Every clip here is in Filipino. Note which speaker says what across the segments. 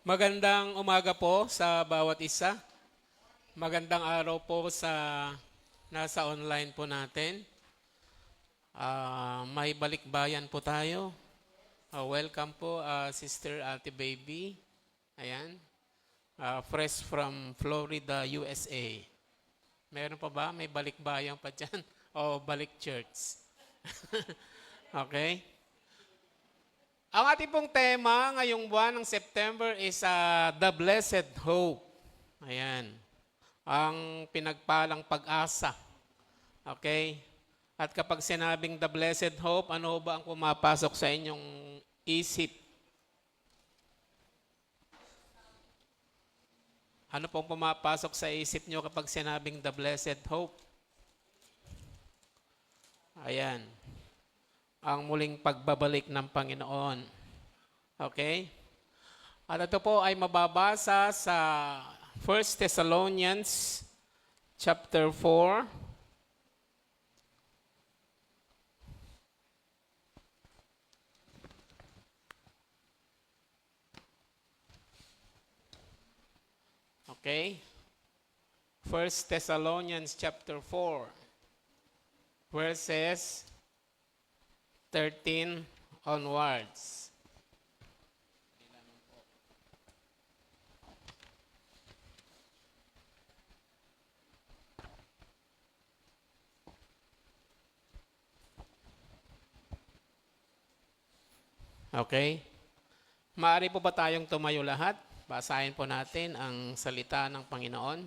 Speaker 1: Magandang umaga po sa bawat isa. Magandang araw po sa nasa online po natin. May balikbayan po tayo. Welcome po, Sister Ate Baby. Ayan. Fresh from Florida, USA. Meron pa ba? May balikbayan pa dyan? O balik church? Okay. Ang ating pong tema ngayong buwan ng September is The Blessed Hope. Ayan. Ang pinagpalang pag-asa. Okay? At kapag sinabing The Blessed Hope, ano ba ang pumapasok sa inyong isip? Ano pong pumapasok sa isip nyo kapag sinabing The Blessed Hope? Ayan. Ang muling pagbabalik ng Panginoon. Okay? At ito po ay mababasa sa 1 Thessalonians chapter 4. Okay? 1 Thessalonians chapter 4, verses 13 onwards. Okay? Maaari po ba tayong tumayo lahat? Basahin po natin ang salita ng Panginoon.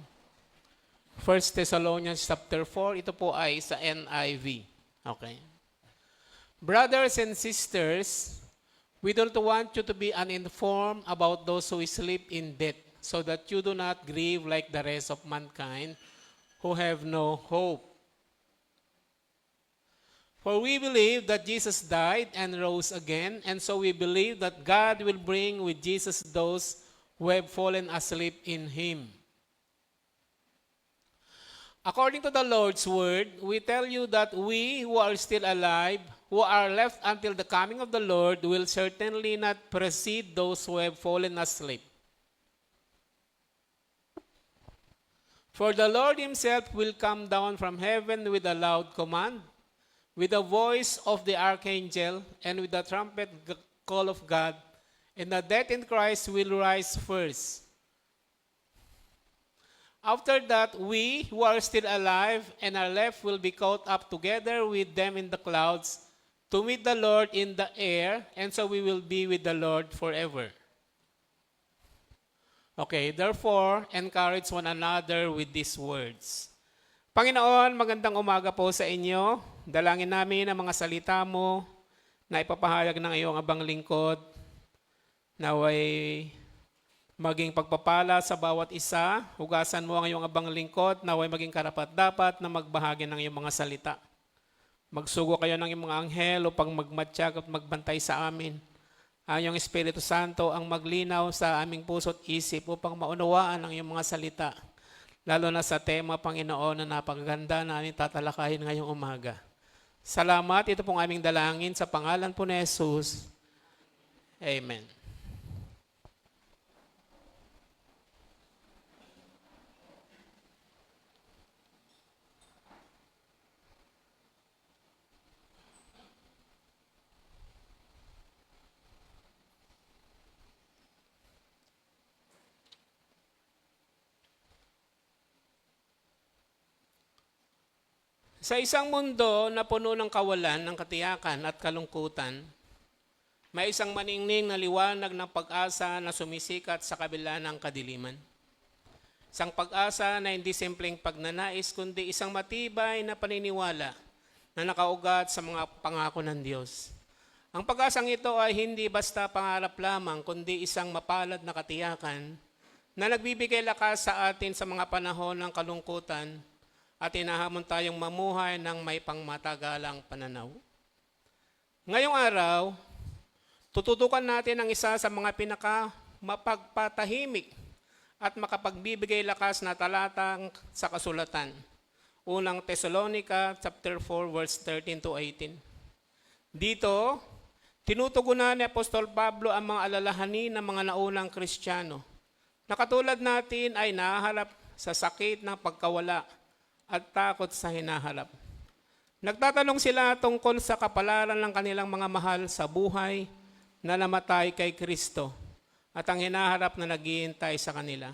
Speaker 1: 1 Thessalonians chapter 4, ito po ay sa NIV. Okay? Brothers and sisters, we don't want you to be uninformed about those who sleep in death, so that you do not grieve like the rest of mankind who have no hope. For we believe that Jesus died and rose again, and so we believe that God will bring with Jesus those who have fallen asleep in Him. According to the Lord's word, we tell you that we who are still alive, who are left until the coming of the Lord, will certainly not precede those who have fallen asleep. For the Lord Himself will come down from heaven with a loud command, with the voice of the archangel, and with the trumpet call of God, and the dead in Christ will rise first. After that, we who are still alive and are left will be caught up together with them in the clouds to meet the Lord in the air, and so we will be with the Lord forever. Okay, therefore, encourage one another with these words. Panginoon, magandang umaga po sa inyo. Dalangin namin ang mga salita mo na ipapahayag ng iyong abang lingkod, naway maging pagpapala sa bawat isa. Hugasan mo ang iyong abang lingkod, naway maging karapat-dapat na magbahagi ng iyong mga salita. Magsugo kayo ng iyong mga anghel upang magmatsyag at magbantay sa amin. Ang iyong Espiritu Santo ang maglinaw sa aming puso at isip upang maunawaan ang iyong mga salita. Lalo na sa tema, Panginoon, na napakaganda na aming tatalakayin ngayong umaga. Salamat, ito pong aming dalangin sa pangalan po ni Jesus. Amen. Sa isang mundo na puno ng kawalan, ng katiyakan at kalungkutan, may isang maningning na liwanag ng pag-asa na sumisikat sa kabila ng kadiliman. Isang pag-asa na hindi simpleng pagnanais, kundi isang matibay na paniniwala na nakaugat sa mga pangako ng Diyos. Ang pag-asang ito ay hindi basta pangarap lamang, kundi isang mapalad na katiyakan na nagbibigay lakas sa atin sa mga panahon ng kalungkutan at hinahamon tayong mamuhay ng may pangmatagalang pananaw. Ngayong araw, tututukan natin ang isa sa mga mapagpatahimik at makapagbibigay lakas na talatang sa kasulatan. Unang Thessalonica chapter 4 verse 13 to 18. Dito, Tinutugunan ni Apostol Pablo ang mga alalahanin ng mga naunang Kristiyano na katulad natin ay nahaharap sa sakit ng pagkawala at takot sa hinaharap. Nagtatanong sila tungkol sa kapalaran ng kanilang mga mahal sa buhay na namatay kay Kristo at ang hinaharap na naghihintay sa kanila.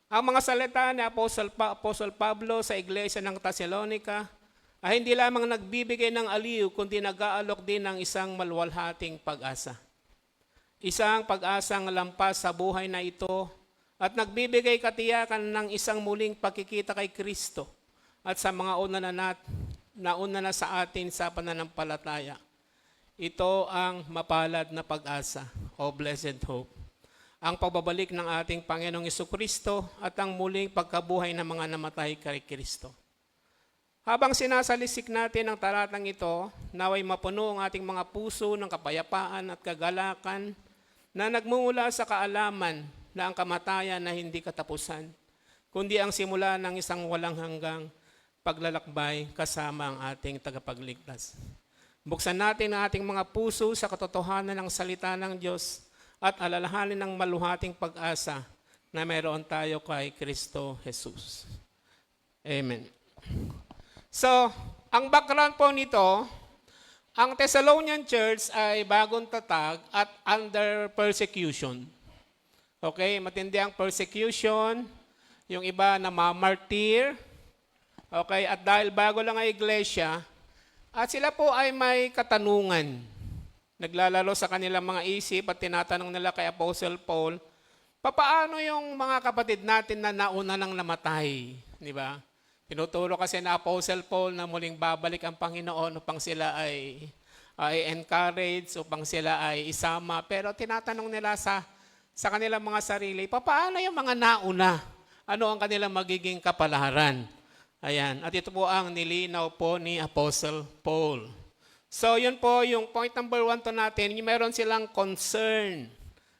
Speaker 1: Ang mga salita ni Apostol Pablo sa iglesia ng Thessalonica ay hindi lamang nagbibigay ng aliw kundi nag-aalok din ng isang maluwalhating pag-asa. Isang pag-asang lampas sa buhay na ito at nagbibigay katiyakan ng isang muling pagkikita kay Kristo at sa mga nauna na sa atin sa pananampalataya. Ito ang mapalad na pag-asa o blessed hope. Ang pagbabalik ng ating Panginoong Jesucristo at ang muling pagkabuhay ng mga namatay kay Kristo. Habang sinasalisik natin ang talatang ito, naway mapuno ang ating mga puso ng kapayapaan at kagalakan na nagmumula sa kaalaman na ang kamatayan na hindi katapusan, kundi ang simula ng isang walang hanggang paglalakbay kasama ang ating tagapagligtas. Buksan natin ang ating mga puso sa katotohanan ng salita ng Diyos at alalahanin ng maluhating pag-asa na mayroon tayo kay Kristo Jesus. Amen. So, ang background po nito, ang Thessalonian Church ay bagong tatag at under persecution. Okay, matindi ang persecution, yung iba na mamartir. Okay, at dahil bago lang ang iglesia, at sila po ay may katanungan. Naglalaro sa kanilang mga isip at tinatanong nila kay Apostle Paul, papaano yung mga kapatid natin na nauna nang namatay? Di ba? Tinuturo kasi na Apostle Paul na muling babalik ang Panginoon upang sila ay encourage, upang sila ay isama. Pero tinatanong nila sa kanilang mga sarili, paano yung mga nauna? Ano ang kanilang magiging kapalaran? Ayan. At ito po ang nilinaw po ni Apostle Paul. So yun po yung point number 1 to natin, yung meron silang concern.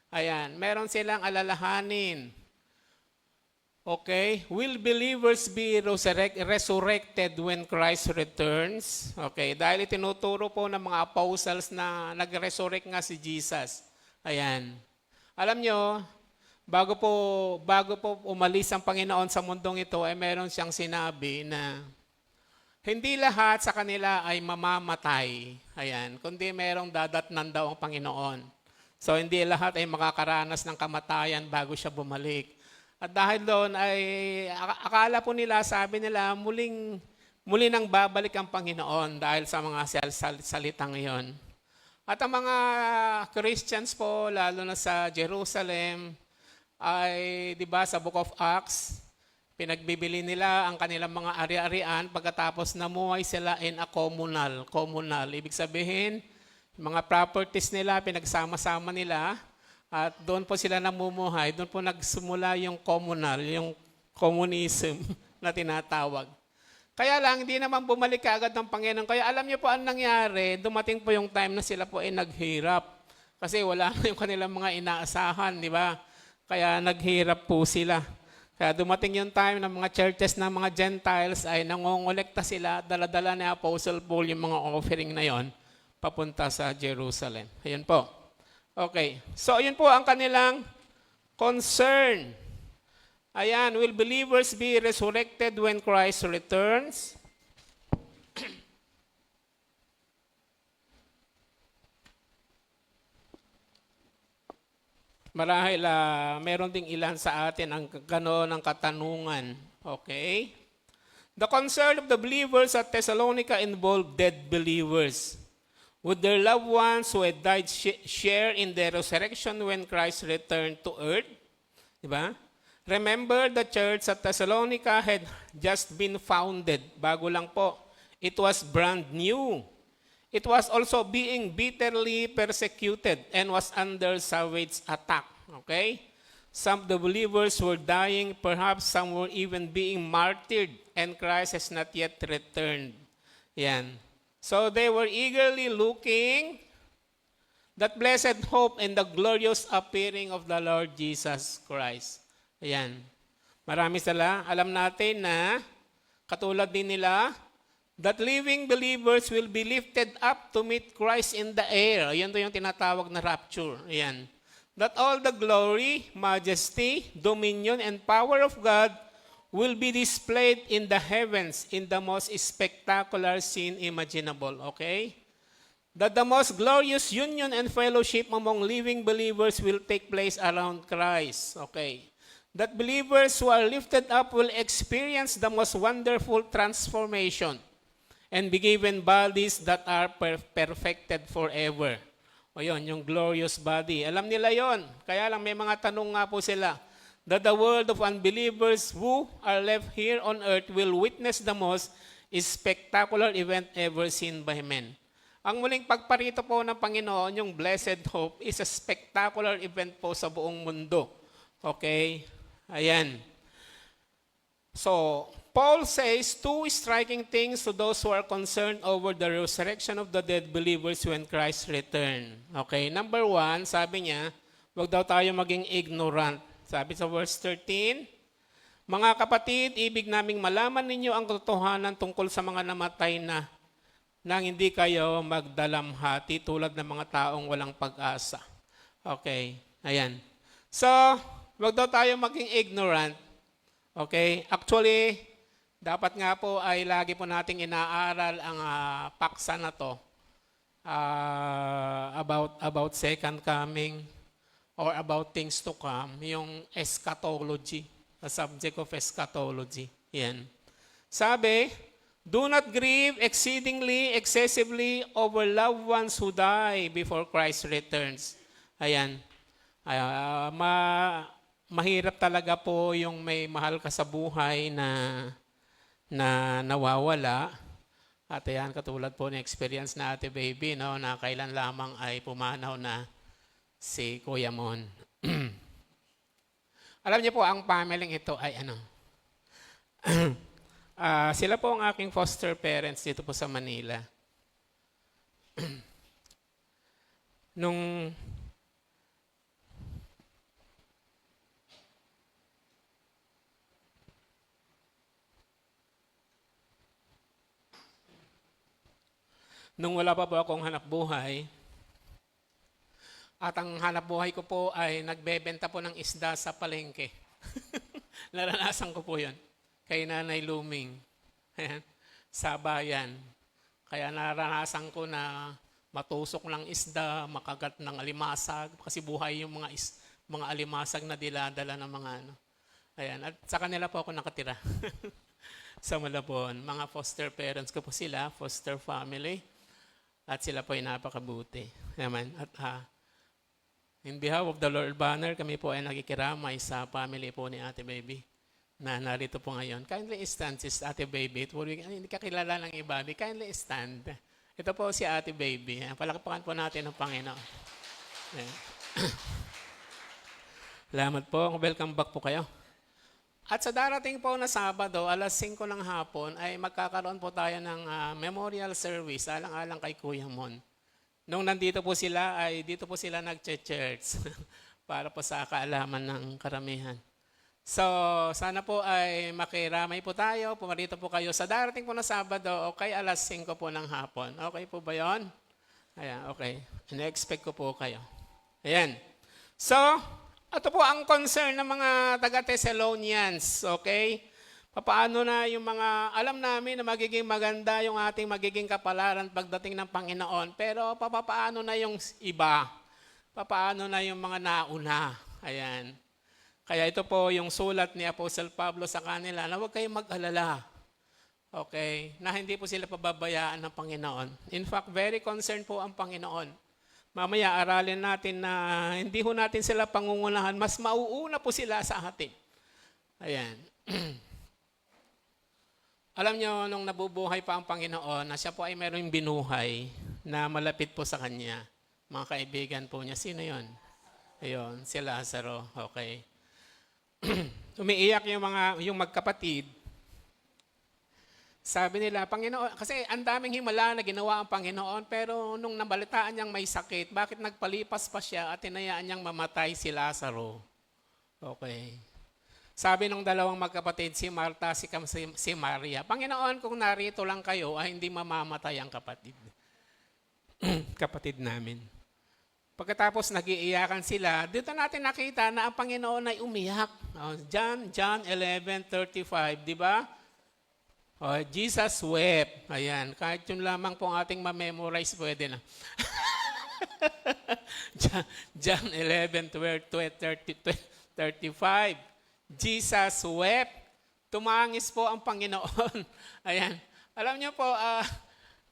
Speaker 1: Ayan. Meron silang alalahanin. Okay, will believers be resurrected when Christ returns? Okay, dahil itinuturo po ng mga apostles na nag-resurrect nga si Jesus. Ayan. Alam nyo, bago po umalis ang Panginoon sa mundong ito, ay meron siyang sinabi na hindi lahat sa kanila ay mamamatay. Ayan, kundi merong dadatnan daw ang Panginoon. So hindi lahat ay makakaranas ng kamatayan bago siya bumalik. At dahil doon ay akala po nila, sabi nila, muli nang babalik ang Panginoon dahil sa mga salitang iyon. At ang mga Christians po, lalo na sa Jerusalem, ay, di ba, sa Book of Acts, pinagbibili nila ang kanilang mga ari-arian pagkatapos namuhay sila in a communal. Ibig sabihin, mga properties nila, pinagsama-sama nila, at doon po sila namumuhay, doon po nagsimula yung communal, yung communism na tinatawag. Kaya lang, hindi naman bumalik kaagad ng Panginoon. Kaya alam niyo po ang nangyari, dumating po yung time na sila po ay naghirap. Kasi wala na yung kanilang mga inaasahan, di ba? Kaya naghirap po sila. Kaya dumating yung time ng mga churches ng mga Gentiles ay nangongolekta sila, dala-dala ni Apostle Paul yung mga offering na yon papunta sa Jerusalem. Ayan po. Okay. So, yun po ang kanilang concern. Ayan, will believers be resurrected when Christ returns? Marahil meron ding ilan sa atin ang gano'n ang katanungan. Okay? The concern of the believers at Thessalonica involved dead believers. Would their loved ones who had died share in the resurrection when Christ returned to earth? Diba? Remember, the church at Thessalonica had just been founded. Bago lang po. It was brand new. It was also being bitterly persecuted and was under savage attack. Okay? Some of the believers were dying. Perhaps some were even being martyred. And Christ has not yet returned. Yan. So they were eagerly looking that blessed hope and the glorious appearing of the Lord Jesus Christ. Ayan. Marami sila. Alam natin na katulad din nila, that living believers will be lifted up to meet Christ in the air. Ayan to yung tinatawag na rapture. Ayan. That all the glory, majesty, dominion, and power of God will be displayed in the heavens in the most spectacular scene imaginable. Okay? That the most glorious union and fellowship among living believers will take place around Christ. Okay? That believers who are lifted up will experience the most wonderful transformation and be given bodies that are perfected forever. O yun, yung glorious body. Alam nila yon. Kaya lang may mga tanong nga po sila. That the world of unbelievers who are left here on earth will witness the most spectacular event ever seen by men. Ang muling pagparito po ng Panginoon, yung blessed hope, is a spectacular event po sa buong mundo. Okay? Ayan. So, Paul says two striking things to those who are concerned over the resurrection of the dead believers when Christ return. Okay, number 1, sabi niya, huwag daw tayo maging ignorant. Sabi sa verse 13, mga kapatid, ibig naming malaman ninyo ang katotohanan tungkol sa mga namatay na nang hindi kayo magdalamhati tulad ng mga taong walang pag-asa. Okay, ayan. So, huwag daw tayo maging ignorant. Okay, actually, dapat nga po ay lagi po nating inaaral ang paksa na to about second coming or about things to come, yung eschatology, the subject of eschatology. Yan. Sabi, do not grieve exceedingly, excessively over loved ones who die before Christ returns. Ayan. Mahirap talaga po yung may mahal ka sa buhay na nawawala. At ayan, katulad po ng experience na Ate Baby, no, na kailan lamang ay pumanaw na si Kuya Mon. Alam niyo po, ang family ito ay sila po ang aking foster parents dito po sa Manila. Nung wala pa po akong hanap buhay, at ang hanap buhay ko po ay nagbebenta po ng isda sa palengke. Naranasan ko po yun. Kay Nanay Luming. Sa bayan. Kaya naranasan ko na matusok ng isda, makagat ng alimasag, kasi buhay yung mga alimasag na diladala ng mga Ayan. At sa kanila po ako nakatira. Sa Malabon. Mga foster parents ko po sila, foster family. At sila po ay napakabuti. Amen. At in behalf of the Lord Banner, kami po ay nakikiramay sa family po ni Ate Baby na narito po ngayon. Kindly stand, sis Ate Baby. Hindi ka kilala ng iba. Kindly stand. Ito po si Ate Baby. Palakpakan po natin ang Panginoon. Salamat po. Welcome back po kayo. At sa darating po na Sabado, alas 5 ng hapon, ay magkakaroon po tayo ng memorial service alang-alang kay Kuya Mon. Nung nandito po sila, ay dito po sila nag-church para po sa kaalaman ng karamihan. So, sana po ay makiramay po tayo, pumarito po kayo sa darating po na Sabado, okay, alas 5 po ng hapon. Okay po ba yun? Ayan, okay. In-expect ko po kayo. Ayan. So, ito po ang concern ng mga taga-Thessalonians, okay? Paano na yung mga, alam namin na magiging maganda yung ating magiging kapalaran pagdating ng Panginoon, pero paano na yung iba? Paano na yung mga nauna? Ayan. Kaya ito po yung sulat ni Apostle Pablo sa kanila na huwag kayong mag-alala. Okay? Na hindi po sila pababayaan ng Panginoon. In fact, very concerned po ang Panginoon. Mamaya aralin natin na hindi ho natin sila pangungunahan, mas mauuna po sila sa atin. Ayan. Alam nyo, nung nabubuhay pa ang Panginoon, na siya po ay mayroong binuhay na malapit po sa Kanya. Mga kaibigan po niya. Sino yon? Ayun, si Lazaro. Okay. Umiiyak yung magkapatid. Sabi nila, Panginoon, kasi ang daming himala na ginawa ang Panginoon, pero nung nabalitaan niyang may sakit, bakit nagpalipas pa siya at tinayaan niyang mamatay si Lazaro? Okay. Sabi ng dalawang magkapatid, si Martha, si Maria, Panginoon, kung narito lang kayo, ay hindi mamamatay ang kapatid. Kapatid namin. Pagkatapos nagiiyakan sila, dito natin nakita na ang Panginoon ay umiyak. John 11:35, di ba? Jesus wept. Ayan, kahit yun lamang po ating ma-memorize, pwede na. John 11:35. Jesus wept. Tumangis po ang Panginoon. Ayan. Alam niyo po,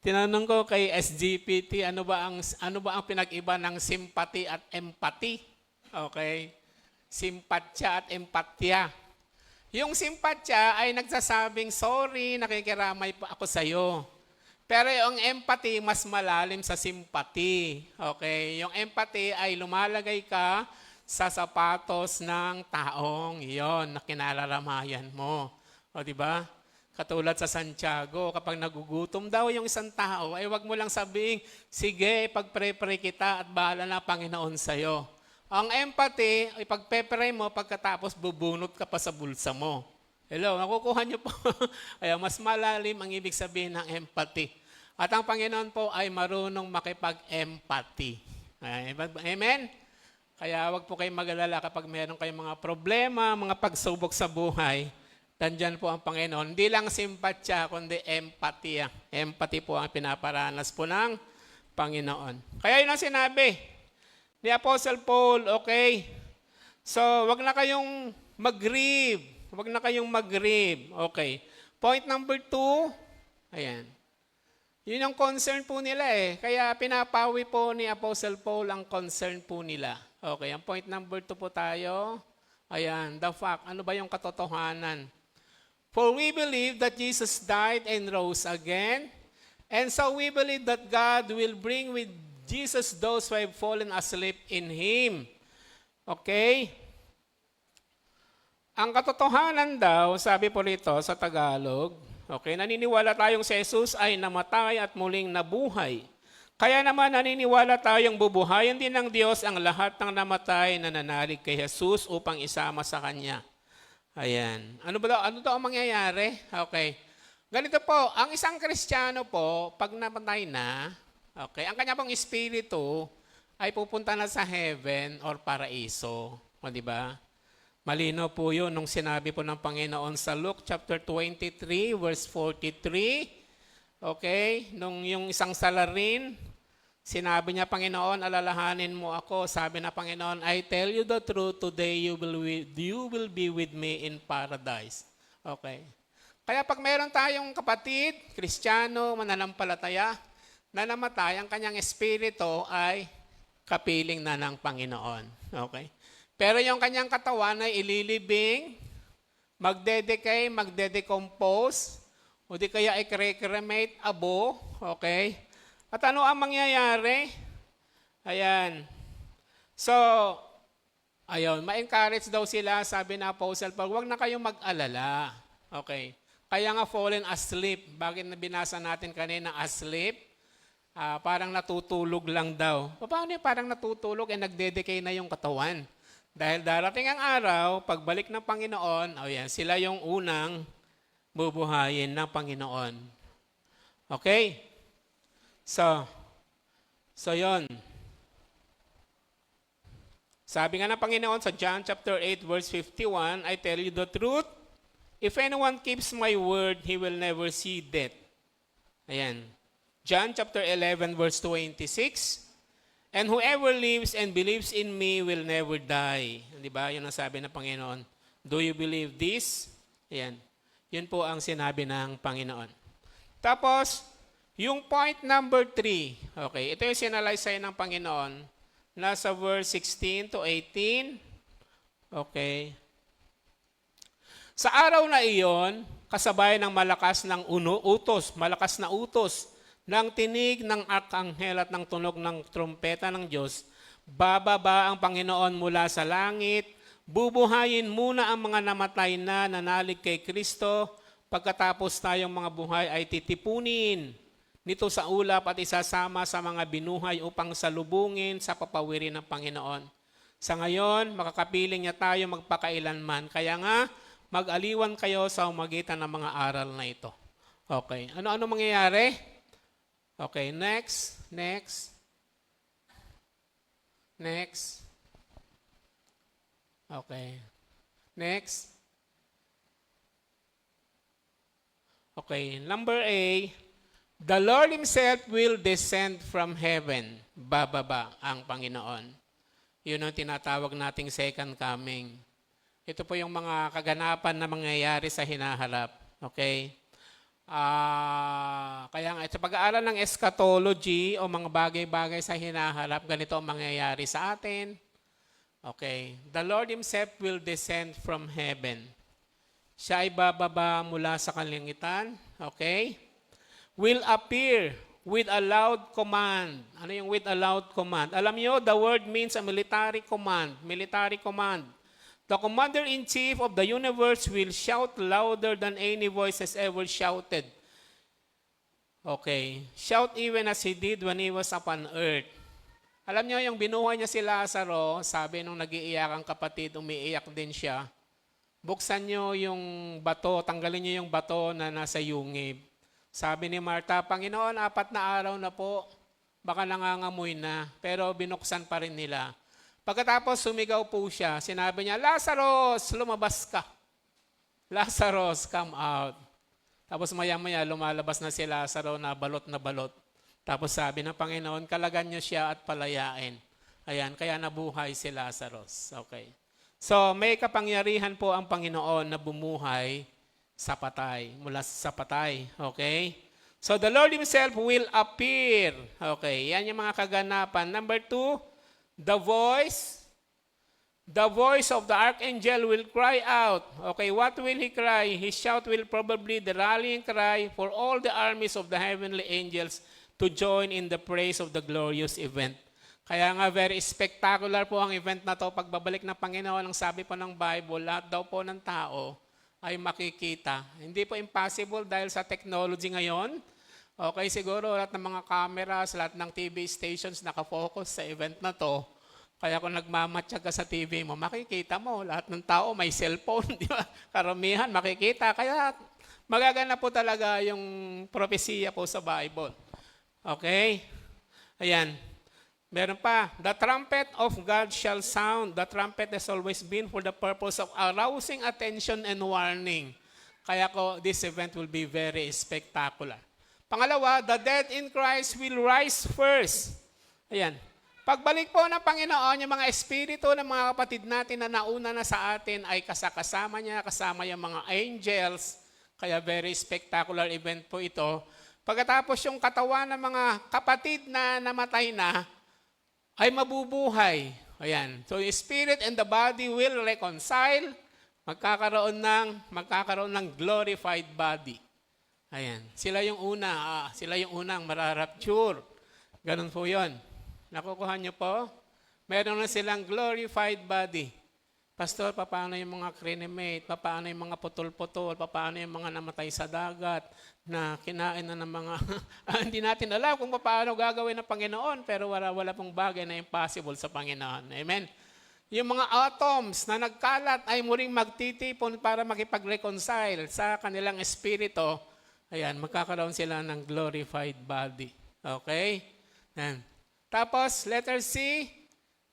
Speaker 1: tinanong ko kay SGPT, ano ba ang pinag-iba ng sympathy at empathy? Okay? Simpatya at empatya. Yung simpatya ay nagsasabing, sorry, nakikiramay pa ako sa'yo. Pero yung empathy, mas malalim sa sympathy. Okay? Yung empathy ay lumalagay ka sa sapatos ng taong iyon na kinararamayan mo. O, di ba? Katulad sa Santiago, kapag nagugutom daw yung isang tao, ay wag mo lang sabihin, sige, pagpre-pray kita at bahala na Panginoon sa'yo. Ang empathy, ipagpe-pray mo, pagkatapos bubunot ka pa sa bulsa mo. Hello, nakukuha niyo po. Kaya mas malalim ang ibig sabihin ng empathy. At ang Panginoon po ay marunong makipag-empathy. Amen? Kaya wag po kayong mag-alala kapag meron kayong mga problema, mga pagsubok sa buhay. Nandyan po ang Panginoon. Hindi lang simpatya, kundi empathy. Empathy po ang pinaparanas po ng Panginoon. Kaya yun ang sinabi ni Apostle Paul, okay? So, wag na kayong mag-grieve. Wag na kayong mag-grieve. Okay. Point number 2, ayan. Yun ang concern po nila eh. Kaya pinapawi po ni Apostle Paul ang concern po nila. Okay, ang point number 2 po tayo. Ayan, the fact. Ano ba yung katotohanan? For we believe that Jesus died and rose again. And so we believe that God will bring with Jesus those who have fallen asleep in Him. Okay? Ang katotohanan daw, sabi po rito sa Tagalog, okay, naniniwala tayong si Jesus ay namatay at muling nabuhay. Kaya naman naniniwala tayong bubuhayin din ng Diyos ang lahat ng namatay na nanalig kay Jesus upang isama sa Kanya. Ayan. Ano daw ang mangyayari? Okay. Ganito po, ang isang Kristiyano po, pag namatay na, okay, ang kanya pong espiritu ay pupunta na sa heaven or paraiso. O, di ba? Malino po yun nung sinabi po ng Panginoon sa Luke chapter 23, verse 43. Okay? Nung yung isang salarin, sinabi niya, Panginoon, alalahanin mo ako. Sabi na Panginoon, I tell you the truth, today you will be with me in paradise. Okay. Kaya pag meron tayong kapatid, Kristiyano, mananampalataya, na namatay, ang kanyang espiritu ay kapiling na ng Panginoon. Okay. Pero yung kanyang katawan ay ililibing, magdedecay, magdedecompose, o di kaya i-cremate, abo. Okay. At ano ang mangyayari? Ayan. So, ayun, ma-encourage daw sila, sabi na Apostle Paul, huwag na kayong mag-alala. Okay. Kaya nga fallen asleep. Bakit binasa natin kanina asleep? Parang natutulog lang daw. Paano yung parang natutulog? Nagdedecay na yung katawan. Dahil darating ang araw, pagbalik ng Panginoon, sila yung unang bubuhayin ng Panginoon. Okay? So yon. Sabi nga ng Panginoon sa John chapter 8 verse 51, I tell you the truth, if anyone keeps my word, he will never see death. Ayan. John chapter 11 verse 26, and whoever lives and believes in me will never die. Di ba? Yun ang sabi ng Panginoon. Do you believe this? Ayan. Yun po ang sinabi ng Panginoon. Tapos, yung point number 3, okay, ito yung sinalaysay ng Panginoon, nasa verse 16 to 18, okay. Sa araw na iyon, kasabay ng malakas na utos, ng tinig ng arkanghel at ng tunog ng trumpeta ng Diyos, bababa ang Panginoon mula sa langit, bubuhayin muna ang mga namatay na nanalig kay Kristo, pagkatapos tayong mga buhay ay titipunin nito sa ulap at isasama sa mga binuhay upang salubungin sa papawirin ng Panginoon. Sa ngayon, makakapiling niya tayo magpakailanman. Kaya nga, mag-aliwan kayo sa umagitan ng mga aral na ito. Okay. Ano-ano mangyayari? Okay, next. Okay. Next. Okay, number A, the Lord Himself will descend from heaven. Bababa ang Panginoon. Yun ang tinatawag nating second coming. Ito po yung mga kaganapan na mangyayari sa hinaharap. Okay? Kaya nga, sa pag-aaral ng eschatology o mga bagay-bagay sa hinaharap, ganito ang mangyayari sa atin. Okay. The Lord Himself will descend from heaven. Siya ay bababa mula sa kalangitan. Okay? Will appear with a loud command. Ano yung with a loud command? Alam nyo, the word means a military command. Military command. The commander-in-chief of the universe will shout louder than any voice has ever shouted. Okay. Shout even as he did when he was upon earth. Alam niyo, yung binuhay niya si Lazaro, sabi nung nag-iiyak ang kapatid, umiiyak din siya. Buksan niyo yung bato, tanggalin niyo yung bato na nasa yungib. Sabi ni Martha, Panginoon, 4 na araw na po, baka nangangamoy na, pero binuksan pa rin nila. Pagkatapos sumigaw po siya, sinabi niya, Lazarus, lumabas ka. Lazarus, come out. Tapos maya-maya lumalabas na si Lazaro na balot. Tapos sabi ng Panginoon, kalagan niyo siya at palayain. Ayan, kaya nabuhay si Lazarus. Okay. So, may kapangyarihan po ang Panginoon na bumuhay sa patay, mula sa patay. Okay? So, the Lord Himself will appear. Okay, yan yung mga kaganapan. Number 2, the voice of the archangel will cry out. Okay, what will he cry? His shout will probably the rallying cry for all the armies of the heavenly angels to join in the praise of the glorious event. Kaya nga very spectacular po ang event na to. Pagbabalik ng Panginoon, ang sabi po ng Bible, lahat daw po ng tao ay makikita. Hindi po impossible dahil sa technology ngayon. Okay, siguro lahat ng mga cameras, lahat ng TV stations nakafocus sa event na to. Kaya kung nagmamatsyag ka sa TV mo, makikita mo. Lahat ng tao may cellphone, di ba? Karamihan makikita. Kaya magagana po talaga yung propesiya po sa Bible. Okay? Ayan. Meron pa, the trumpet of God shall sound. The trumpet has always been for the purpose of arousing attention and warning. Kaya this event will be very spectacular. Pangalawa, the dead in Christ will rise first. Ayan. Pagbalik po ng Panginoon, yung mga espiritu ng mga kapatid natin na nauna na sa atin ay kasama niya, kasama yung mga angels. Kaya very spectacular event po ito. Pagkatapos yung katawan ng mga kapatid na namatay na, ay mabubuhay. Ayan. So, the spirit and the body will reconcile. Magkakaroon ng glorified body. Ayan. Sila yung unang mararapture. Ganun po yun. Nakukuha niyo po? Meron na silang glorified body. Pastor, paano yung mga cremate? Paano yung mga putol-putol? Paano yung mga namatay sa dagat na kinain na ng mga... Hindi natin alam kung paano gagawin ng Panginoon, pero wala pong bagay na impossible sa Panginoon. Amen? Yung mga atoms na nagkalat ay muling magtitipon para makipag-reconcile sa kanilang espiritu. Ayan, magkakaroon sila ng glorified body. Okay? Ayan. Tapos, letter C,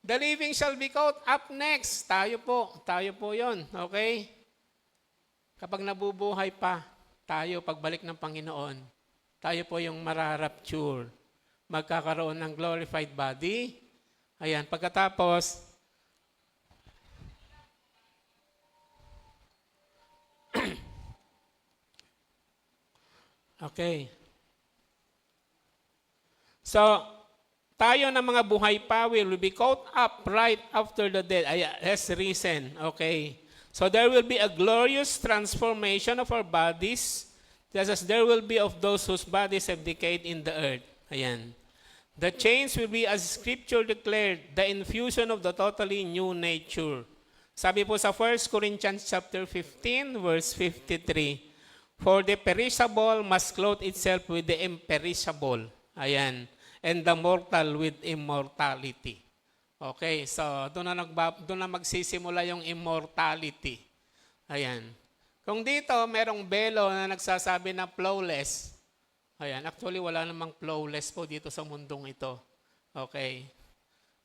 Speaker 1: the living shall be caught up next. Tayo po yon. Okay? Kapag nabubuhay pa, tayo pagbalik ng Panginoon, tayo po yung mararapture. Magkakaroon ng glorified body. Ayan, pagkatapos, okay. So, tayo na mga buhay pa will be caught up right after the death. Has risen. Okay. So there will be a glorious transformation of our bodies, just as there will be of those whose bodies have decayed in the earth. Ayan. The change will be, as Scripture declared, the infusion of the totally new nature. Sabi po sa 1 Corinthians chapter 15, verse 53, for the perishable must clothe itself with the imperishable. Ayan. And the mortal with immortality. Okay, so doon na magsisimula yung immortality. Ayan. Kung dito merong belo na nagsasabi na flawless, ayan, actually wala namang flawless po dito sa mundong ito. Okay.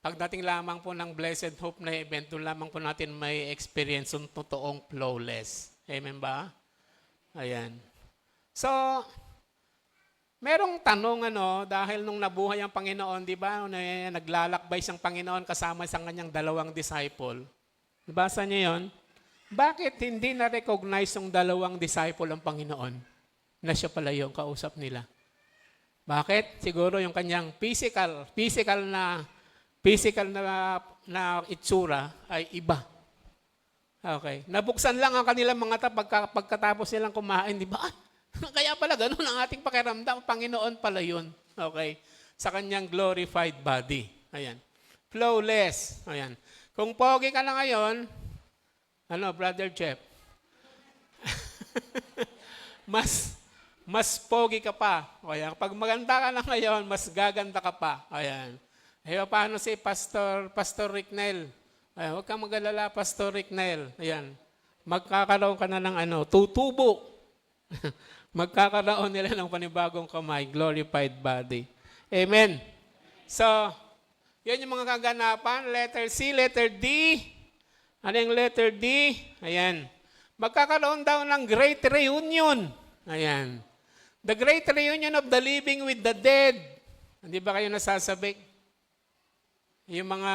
Speaker 1: Pagdating lamang po ng Blessed Hope na event, doon lamang po natin may experience yung totoong flawless. Amen ba? Ayan. So, merong tanong dahil nung nabuhay ang Panginoon, di ba, naglalakbay siyang Panginoon kasama sa kanyang 2 disciple. Nabasa niyo yon? Bakit hindi na-recognize yung 2 disciple ang Panginoon na siya pala yung kausap nila? Bakit? Siguro yung kanyang physical na itsura ay iba. Okay. Nabuksan lang ang kanilang mga pagkatapos nilang kumain, di ba? Kaya pala ganun ang ating pakiramdam. Panginoon pala yun. Okay. Sa kanyang glorified body. Ayan. Flawless. Ayan. Kung pogi ka na ngayon, Brother Jeff? mas pogi ka pa. Ayan. Pag maganda ka na ngayon, mas gaganda ka pa. Ayan. Paano si Pastor Ricknell? Ayan, huwag kang mag-alala, Pastor Ricknell. Ayan. Magkakaroon ka na ng tutubo. Magkakaroon nila ng panibagong kamay, glorified body. Amen. So, yan yung mga kaganapan. Letter C, letter D. Ano yung letter D? Ayan. Magkakaroon daw ng great reunion. Ayan. The great reunion of the living with the dead. Hindi ba kayo nasasabik? Yung mga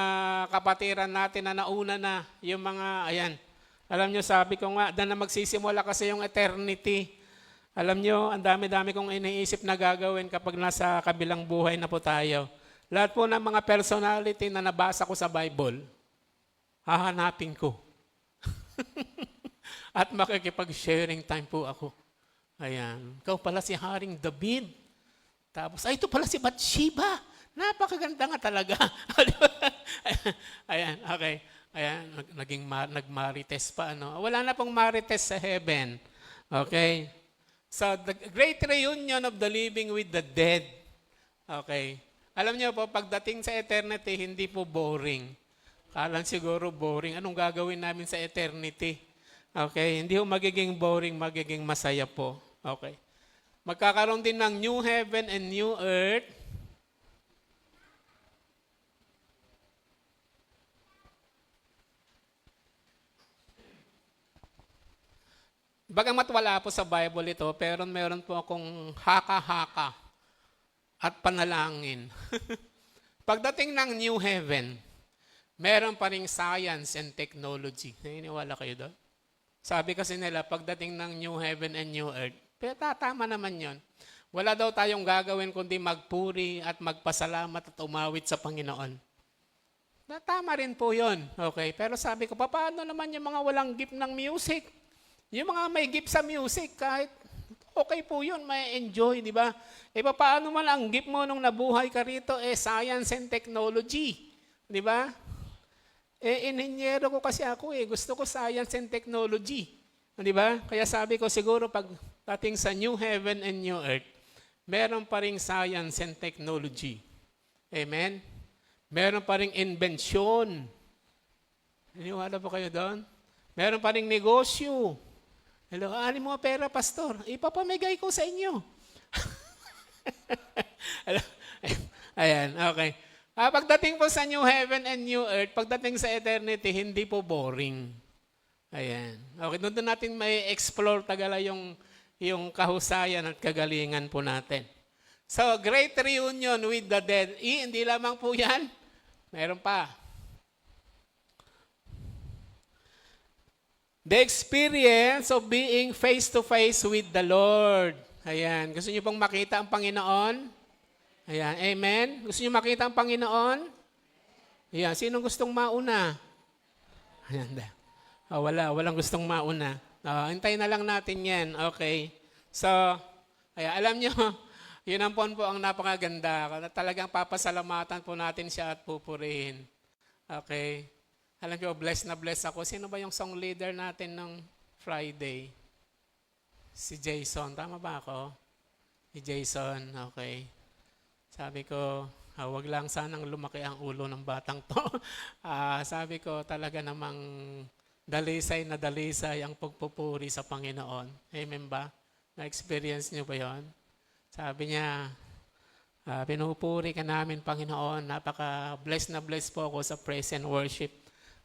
Speaker 1: kapatiran natin na nauna na, yung mga, ayan. Alam nyo, sabi ko nga, na magsisimula kasi yung eternity. Alam nyo, ang dami-dami kong iniisip na gagawin kapag nasa kabilang buhay na po tayo. Lahat po ng mga personality na nabasa ko sa Bible, hahanapin ko. At makikipag-sharing time po ako. Ayan. Ikaw pala si Haring David. Tapos, ito pala si Bathsheba. Napakaganda nga talaga. Ayan, okay. Ayan, nagmarites pa. Wala na pong marites sa heaven. Okay. So, the great reunion of the living with the dead. Okay. Alam niyo po, pagdating sa eternity, hindi po boring. Kala siguro boring. Anong gagawin namin sa eternity? Okay. Hindi po magiging boring, magiging masaya po. Okay. Magkakaroon din ng new heaven and new earth. Bagamat wala po sa Bible ito, pero meron po akong haka-haka at panalangin. Pagdating ng new heaven, meron pa ring science and technology. Naniniwala kayo doon? Sabi kasi nila, pagdating ng new heaven and new earth, pero tama naman yon. Wala daw tayong gagawin kundi magpuri at magpasalamat at umawit sa Panginoon. Tama rin po yon. Okay. Pero sabi ko, paano naman yung mga walang gift ng music? Yung mga may gift sa music, kahit okay po yun, may enjoy, di ba? Paano man ang gift mo nung nabuhay ka rito, science and technology. Di ba? Inhinyero ko kasi ako Gusto ko science and technology. Di ba? Kaya sabi ko siguro pag dating sa new heaven and new earth, meron pa ring science and technology. Amen? Meron pa ring invention. Naniwala po kayo doon? Meron pa ring negosyo. Hello, ano mo pera, pastor? Ipapamigay ko sa inyo. Ayan, okay. Pagdating po sa new heaven and new earth, pagdating sa eternity, hindi po boring. Ayan. Okay, doon natin may explore tagala yung kahusayan at kagalingan po natin. So, great reunion with the dead. Hindi lamang po yan. Meron pa. The experience of being face-to-face with the Lord. Ayan. Gusto niyo pong makita ang Panginoon? Ayan. Amen? Gusto niyo makita ang Panginoon? Ayan. Sinong gustong mauna? Ayan. Walang gustong mauna. Hintayin na lang natin yan. Okay. So, ayan. Alam niyo, yun ang po ang napakaganda. Talagang papasalamatan po natin siya at pupurihin. Okay. Alam niyo, blessed na blessed ako. Sino ba yung song leader natin ng Friday? Si Jason. Tama ba ako? Si Jason. Okay. Sabi ko, Wag lang sanang lumaki ang ulo ng batang to. Sabi ko talaga namang dalisay na dalisay ang pagpupuri sa Panginoon. Amen ba? Na-experience niyo ba yon? Sabi niya, pinupuri ka namin, Panginoon. Napaka-blessed na blessed po ako sa praise and worship.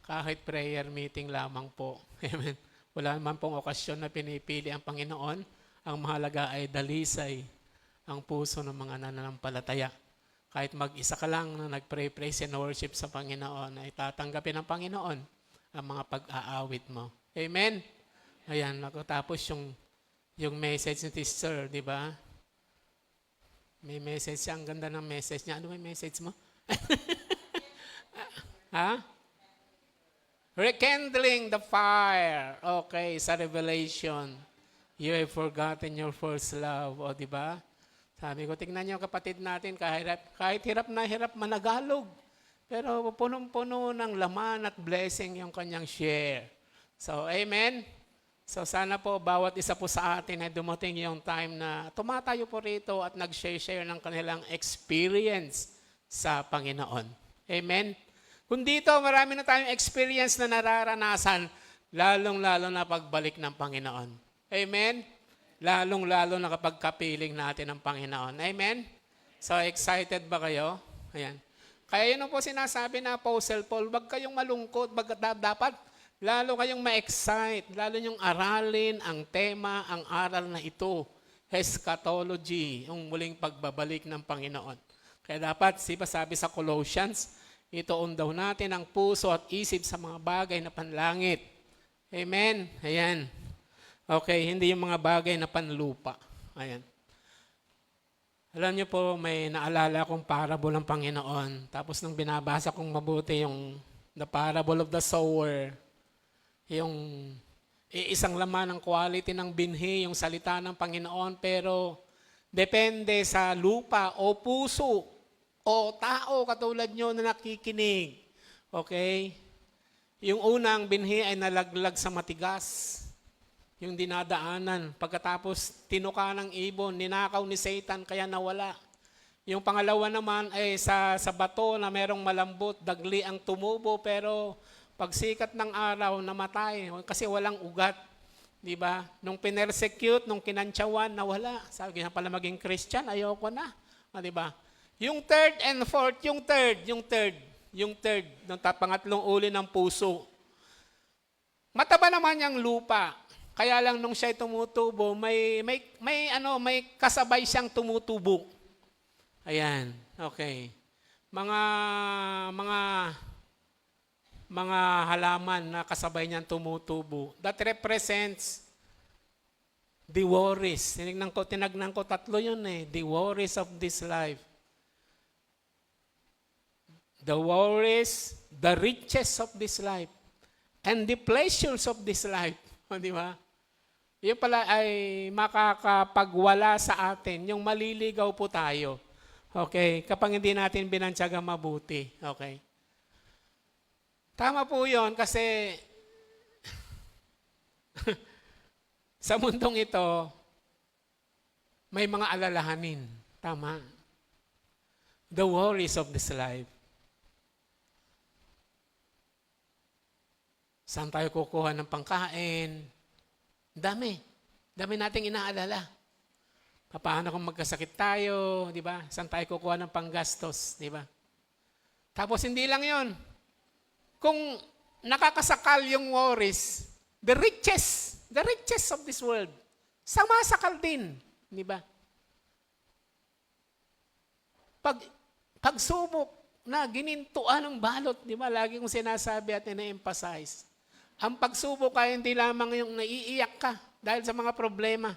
Speaker 1: Kahit prayer meeting lamang po. Amen. Wala naman pong okasyon na pinipili ang Panginoon. Ang mahalaga ay dalisay ang puso ng mga nananampalataya. Kahit mag-isa ka lang na nag-pray, praise and worship sa Panginoon, ay tatanggapin ng Panginoon ang mga pag-aawit mo. Amen? Ayan, tapos yung message ni Sister, di ba? May message siya. Ang ganda ng message niya. Ano may message mo? Ha? Rekindling the fire. Okay, sa Revelation. You have forgotten your first love. O, di ba? Sabi ko, tignan niyo kapatid natin, kahit hirap na hirap managalog. Pero punong-puno ng laman at blessing yung kanyang share. So, amen? So, sana po bawat isa po sa atin ay dumating yung time na tumatayo po rito at nag-share ng kanilang experience sa Panginoon. Amen? Kung dito, marami na tayong experience na nararanasan, lalong-lalo na pagbalik ng Panginoon. Amen? Lalong-lalo na kapag kapiling natin ng Panginoon. Amen? So, excited ba kayo? Ayan. Kaya yun po sinasabi na Apostle Paul, wag kayong malungkot, dapat lalo kayong ma-excite, lalo yung aralin ang tema, ang aral na ito, eschatology, yung muling pagbabalik ng Panginoon. Kaya dapat, sabi sa Colossians, ituon daw natin ang puso at isip sa mga bagay na panlangit. Amen? Ayan. Okay, hindi yung mga bagay na panlupa. Ayan. Alam niyo po, may naalala akong parable ng Panginoon. Tapos nung binabasa kong mabuti yung the parable of the sower, yung isang laman ng quality ng binhi, yung salita ng Panginoon, pero depende sa lupa o puso o tao katulad nyo na nakikinig. Okay? Yung unang binhi ay nalaglag sa matigas. Yung dinadaanan. Pagkatapos tinuka ng ibon, ninakaw ni Satan kaya nawala. Yung pangalawa naman ay sa bato na merong malambot, dagli ang tumubo pero pagsikat ng araw, namatay kasi walang ugat. Di ba? Nung pinersecute, nung kinantsawan, nawala. Sabi nga pala maging Christian, ayoko na. Di ba? Yung third and fourth, yung third, nung pangatlong uli ng puso. Mataba naman yung lupa. Kaya lang nung siya'y tumutubo, may kasabay siyang tumutubo. Ayan, okay. Mga halaman na kasabay niyang tumutubo. That represents the worries. Tinagnan ko, tatlo yun eh. The worries of this life. The worries, the riches of this life, and the pleasures of this life. Di ba? Yung pala ay makakapagwala sa atin. Yung maliligaw po tayo. Okay? Kapag hindi natin binantsaga mabuti. Okay? Tama po yun kasi sa mundong ito, may mga alalahanin. Tama. The worries of this life. Saan tayo kukuha ng pangkain? Dami nating inaalala. Paano kung magkasakit tayo, di ba? Saan tayo kukuha ng panggastos, di ba? Tapos hindi lang yon. Kung nakakasakal yung worries, the riches of this world, samasakal din, di ba? Pagsubok na ginintuan ng balot, di ba? Lagi kong sinasabi at ina-emphasize. Ang pagsubok ay hindi lamang yung naiiyak ka dahil sa mga problema.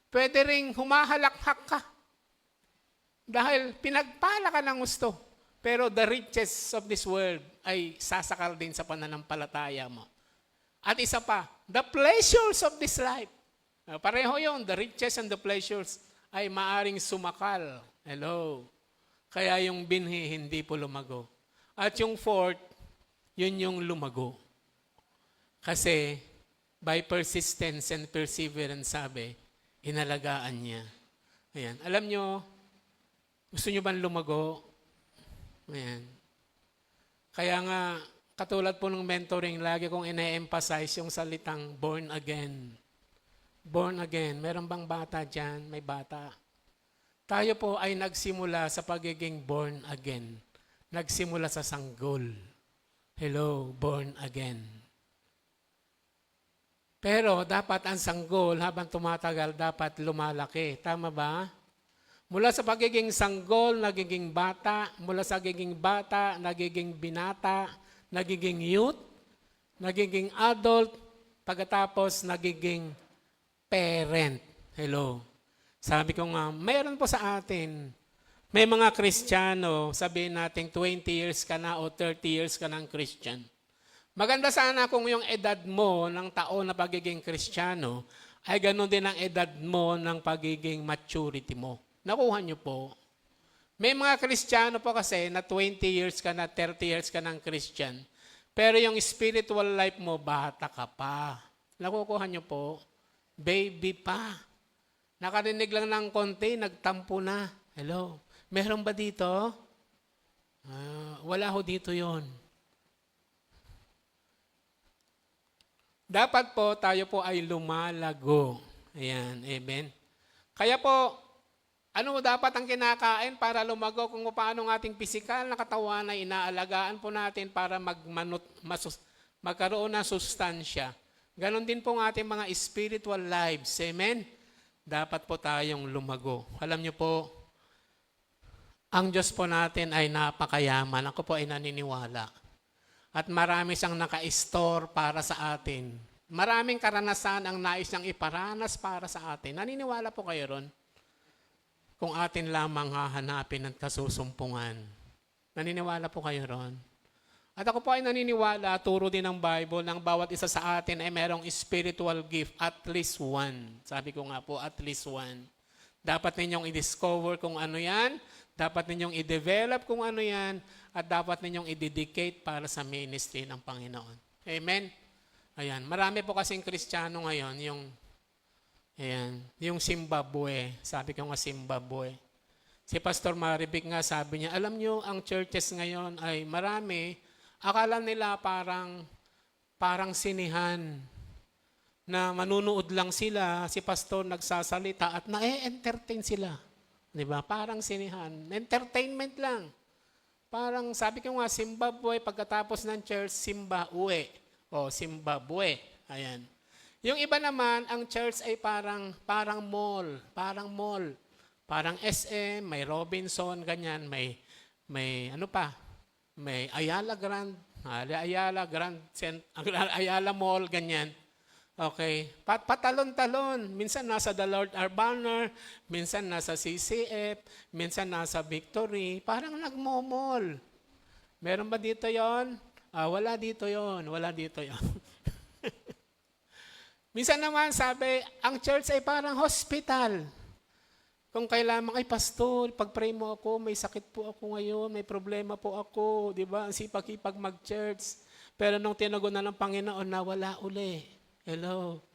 Speaker 1: Pwede ring humahalakhak ka dahil pinagpala ka ng gusto. Pero the riches of this world ay sasakal din sa pananampalataya mo. At isa pa, the pleasures of this life. Pareho yun, the riches and the pleasures ay maaring sumakal. Hello. Kaya yung binhi hindi po lumago. At yung fourth, yun yung lumago. Kasi by persistence and perseverance, sabi, inalagaan niya. Ayan. Alam nyo, gusto nyo ba lumago? Ayan. Kaya nga, katulad po ng mentoring, lagi kong ine-emphasize yung salitang born again. Born again. Meron bang bata dyan? May bata. Tayo po ay nagsimula sa pagiging born again. Nagsimula sa sanggol. Hello, born again. Pero dapat ang sanggol habang tumatagal dapat lumalaki. Tama ba? Mula sa pagiging sanggol, nagiging bata. Mula sa pagiging bata, nagiging binata. Nagiging youth. Nagiging adult. Pagkatapos, nagiging parent. Hello. Sabi ko nga, mayroon po sa atin, may mga Kristiyano, sabihin natin 20 years ka na o 30 years ka ng Christian. Maganda sana kung yung edad mo ng taon na pagiging Kristiyano ay ganun din ang edad mo ng pagiging maturity mo. Nakuha niyo po. May mga Kristiyano po kasi na 20 years ka na, 30 years ka ng Christian. Pero yung spiritual life mo, bata ka pa. Nakukuha niyo po. Baby pa. Nakarinig lang ng konti, nagtampo na. Hello? Meron ba dito? Wala ho dito yon. Dapat po, tayo po ay lumalago. Ayan, amen. Kaya po, ano dapat ang kinakain para lumago kung paano ng ating pisikal na katawan ay inaalagaan po natin para magkaroon ng sustansya. Ganon din po ang ating mga spiritual lives. Amen? Dapat po tayong lumago. Alam niyo po, ang Diyos po natin ay napakayaman. Ako po ay naniniwala. At marami siyang naka-store para sa atin. Maraming karanasan ang nais niyang iparanas para sa atin. Naniniwala po kayo ron? Kung atin lamang hahanapin at kasusumpungan. Naniniwala po kayo ron? At ako po ay naniniwala, turo din ng Bible, ng bawat isa sa atin ay merong spiritual gift, at least one. Sabi ko nga po, at least one. Dapat ninyong i-discover kung ano yan, dapat ninyong i-develop kung ano yan, at dapat ninyong i-dedicate para sa ministry ng Panginoon. Amen? Ayan, marami po kasing Kristiyano ngayon, yung Zimbabwe. Sabi ko nga Zimbabwe. Si Pastor Maribik nga sabi niya, alam nyo, ang churches ngayon ay marami. Akala nila parang sinihan na manunood lang sila, si pastor nagsasalita at na-entertain sila. Di ba? Parang sinihan. Entertainment lang. Parang sabi ko nga, Zimbabwe, pagkatapos ng church, Zimbabwe. O, Zimbabwe. Ayan. Yung iba naman, ang church ay parang mall. Parang mall. Parang SM, may Robinson, ganyan, may ano pa? May Ayala Ayala Mall, ganyan. Okay. Patalon-talon. Minsan nasa The Lord Our Banner, minsan nasa CCF, minsan nasa Victory. Parang nagmo-mall. Meron ba dito yon? Wala dito yon. Wala dito yon. Minsan naman sabi, ang church ay parang hospital. Kung kailangan, ay pastor, pag-pray mo ako, may sakit po ako ngayon, may problema po ako, di ba? Ang sipag-ipag mag-church. Pero nung tinago na ng Panginoon, nawala uli. Hello?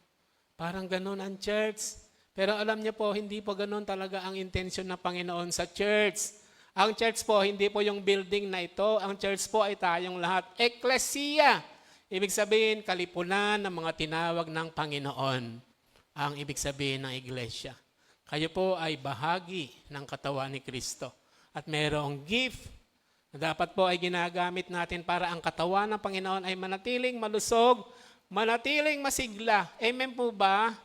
Speaker 1: Parang ganun ang church. Pero alam niyo po, hindi po ganun talaga ang intensyon ng Panginoon sa church. Ang church po, hindi po yung building na ito. Ang church po ay tayong lahat. Ecclesia. Ibig sabihin, kalipunan ng mga tinawag ng Panginoon. Ang ibig sabihin ng iglesia. Kayo po ay bahagi ng katawan ni Kristo. At mayroong gift na dapat po ay ginagamit natin para ang katawan ng Panginoon ay manatiling malusog, manatiling masigla. Amen po ba?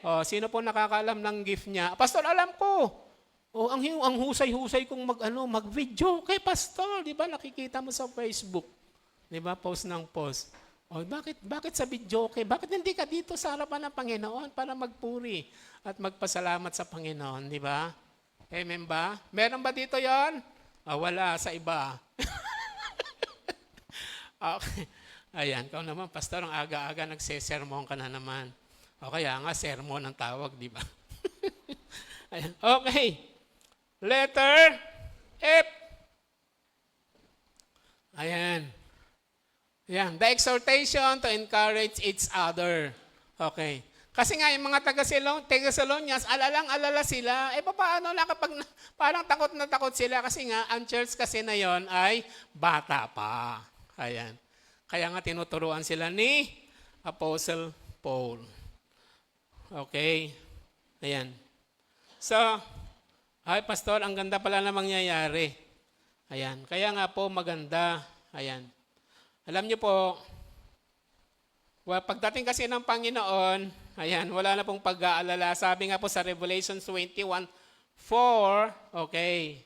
Speaker 1: O, sino po nakakaalam ng gift niya? Pastor, alam ko. O, ang husay-husay kong mag-video kay Pastor. Di ba? Nakikita mo sa Facebook. Di ba? Post ng post. O, bakit sa video okay? Bakit hindi ka dito sa harapan ng Panginoon para magpuri at magpasalamat sa Panginoon, di ba? Amen ba? Meron ba dito yon? Wala, sa iba. Okay. Ayan, kung naman, pastor, ang aga-aga nagsesermon ka na naman. O kaya nga, sermon ang tawag, di ba? Ayan. Okay. Letter F. Ayan. Ayan. The exhortation to encourage each other. Okay. Kasi nga yung mga taga-Thessalonians, alalang-alala sila. Paano na kapag parang takot na takot sila kasi nga ang church kasi na yon ay bata pa. Ayan. Kaya nga tinuturuan sila ni Apostle Paul. Okay. Ayan. So, ay pastor, ang ganda pala na mangyayari. Ayan. Kaya nga po maganda. Ayan. Alam niyo po, pagdating kasi ng Panginoon, ayan, wala na pong pag-aalala. Sabi nga po sa Revelation 21:4, okay.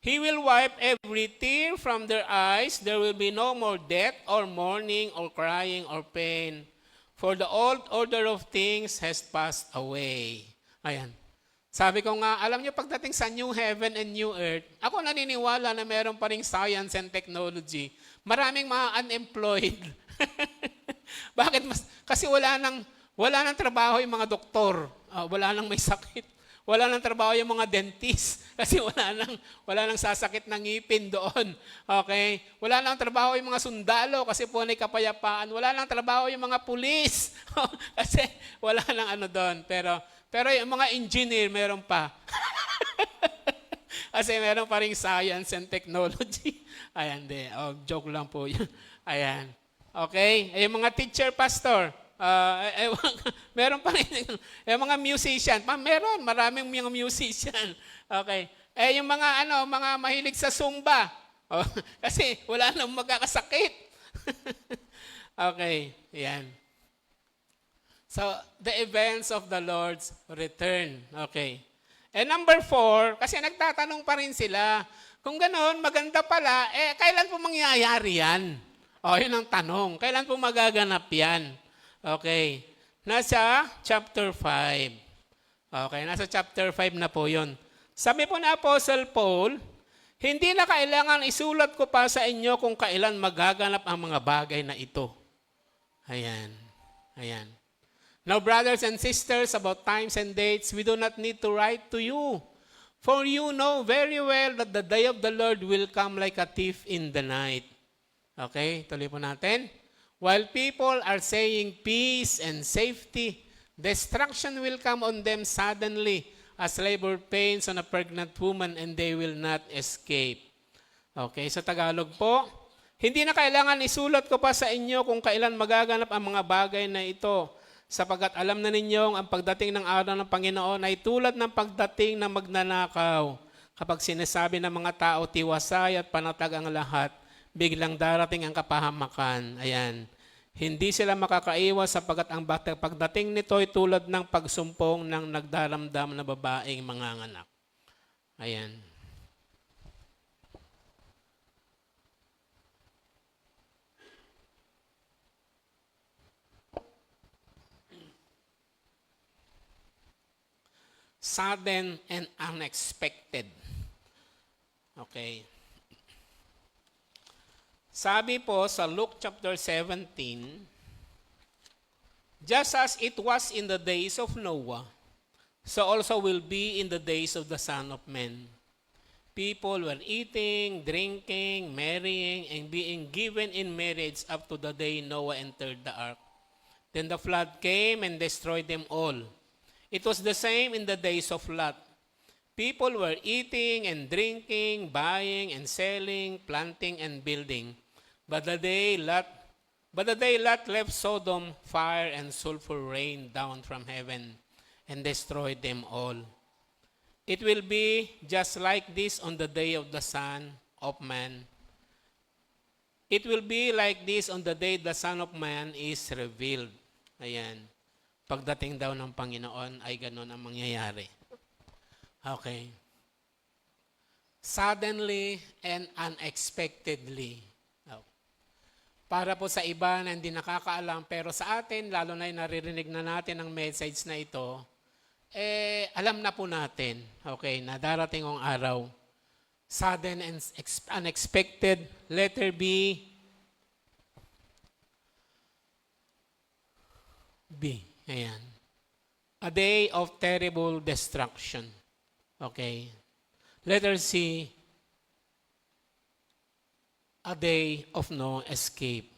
Speaker 1: He will wipe every tear from their eyes. There will be no more death or mourning or crying or pain. For the old order of things has passed away. Ayan. Sabi ko nga, alam niyo pagdating sa new heaven and new earth, ako naniniwala na meron pa ring science and technology. Maraming mga unemployed. Bakit? Kasi wala nang trabaho yung mga doktor. Wala nang may sakit. Wala nang trabaho yung mga dentist. Kasi wala nang sasakit ng ngipin doon. Okay? Wala nang trabaho yung mga sundalo kasi po may kapayapaan. Wala nang trabaho yung mga pulis. Kasi wala nang doon. Pero yung mga engineer, meron pa. Kasi meron pa rin science and technology. Ayan, joke lang po yun. Ayan. Okay? Yung mga teacher, pastor, meron pa rin. Yung mga musician, meron, maraming mga musician. Okay. Yung mga mahilig sa Zumba. Kasi wala nang magkakasakit. Okay, yan. So, the events of the Lord's return. Okay. And number 4, kasi nagtatanong pa rin sila, kung gano'n, maganda pala, kailan po mangyayari yan? Yun ang tanong. Kailan po magaganap yan? Okay. Nasa chapter 5. Okay, nasa chapter 5 na po yun. Sabi po na Apostle Paul, hindi na kailangan isulat ko pa sa inyo kung kailan magaganap ang mga bagay na ito. Ayan. Ayan. Now, brothers and sisters, about times and dates, we do not need to write to you. For you know very well that the day of the Lord will come like a thief in the night. Okay, tuloy po natin. While people are saying peace and safety, destruction will come on them suddenly as labor pains on a pregnant woman and they will not escape. Okay, sa Tagalog po, hindi na kailangan isulat ko pa sa inyo kung kailan magaganap ang mga bagay na ito. Sapagkat alam na ninyong ang pagdating ng araw ng Panginoon ay tulad ng pagdating ng magnanakaw. Kapag sinasabi ng mga tao, tiwasay at panatag ang lahat, biglang darating ang kapahamakan. Ayan. Hindi sila makakaiwas sapagkat ang pagdating nito ay tulad ng pagsumpong ng nagdaramdam na babaeng manganganak. Ayan. Sudden and unexpected. Okay. Sabi po sa Luke chapter 17, just as it was in the days of Noah, so also will be in the days of the Son of Man. People were eating, drinking, marrying, and being given in marriage up to the day Noah entered the ark. Then the flood came and destroyed them all. It was the same in the days of Lot. People were eating and drinking, buying and selling, planting and building. But the day Lot left Sodom, fire and sulfur rained down from heaven and destroyed them all. It will be just like this on the day of the Son of Man. It will be like this on the day the Son of Man is revealed. Ayan. Pagdating daw ng Panginoon ay ganun ang mangyayari. Okay. Suddenly and unexpectedly. Para po sa iba na hindi nakakaalam, pero sa atin, lalo na yung naririnig na natin ang message na ito, alam na po natin, okay, na darating ang araw. Sudden and unexpected, letter B. Ayan. A day of terrible destruction. Okay. Letter C. A day of no escape.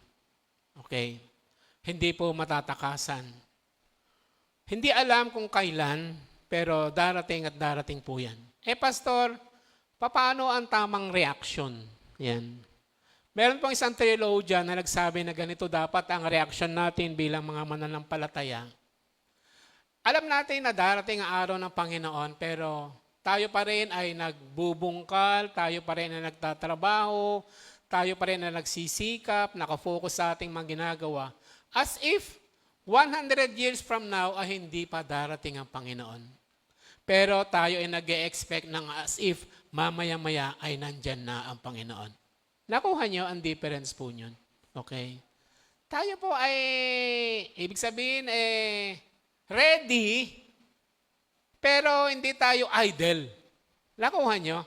Speaker 1: Okay. hindi po matatakasan. Hindi alam kung kailan, pero darating at darating po yan. Pastor, paano ang tamang reaction? Yan. Meron pong isang theologian na nagsabi na ganito dapat ang reaction natin bilang mga mananampalataya. Alam natin na darating ang araw ng Panginoon, pero tayo pa rin ay nagbubungkal, tayo pa rin ay nagtatrabaho, tayo pa rin ay nagsisikap, nakafocus sa ating mga ginagawa. As if 100 years from now ay hindi pa darating ang Panginoon. Pero tayo ay nag-e-expect ng as if mamaya-maya ay nandyan na ang Panginoon. Nakuha nyo ang difference po yun. Okay? Tayo po ay, ibig sabihin, ready, pero hindi tayo idle. Nakuha nyo?